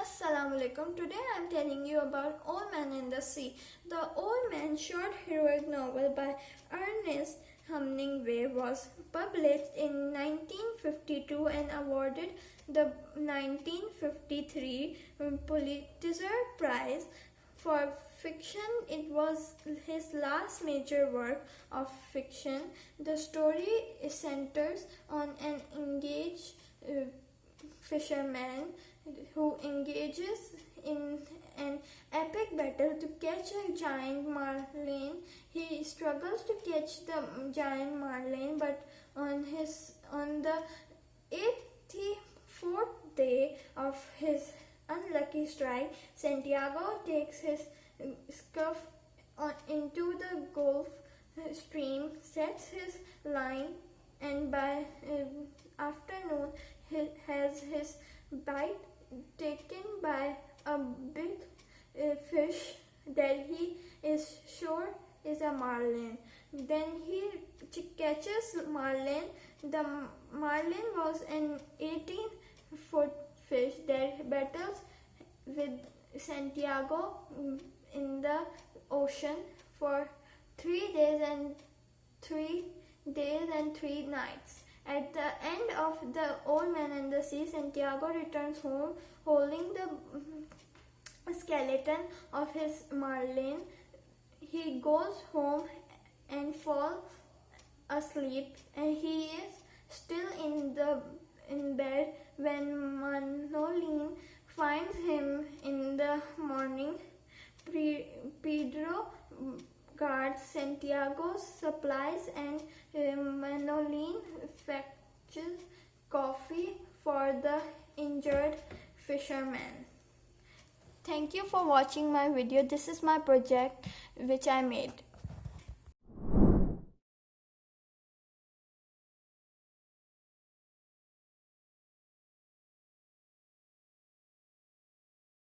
Assalamu alaikum. Today I am telling you about Old Man and the Sea. The Old Man short heroic novel by Ernest Hemingway was published in 1952 and awarded the 1953 Pulitzer Prize for fiction. It was his last major work of fiction. The story centers on an engaged fisherman who engages in an epic battle to catch a giant marlin. He struggles to catch the giant marlin, but on the 84th day of his unlucky strike, Santiago takes his skiff into the Gulf Stream, sets his line, and by afternoon he has his bite taken by a big fish that he is sure is a marlin. Then he catches marlin. The marlin was an 18-foot fish that battles with Santiago in the ocean for 3 days and 3 nights. At the end of The Old Man and the Sea, Santiago returns home holding the skeleton of his marlin. He goes home and falls asleep, and he is still in bed when Manolin finds him in the morning. Pedro guards Santiago's supplies, and Manolin fetches coffee for the injured fisherman. Thank you for watching my video. This is my project which I made.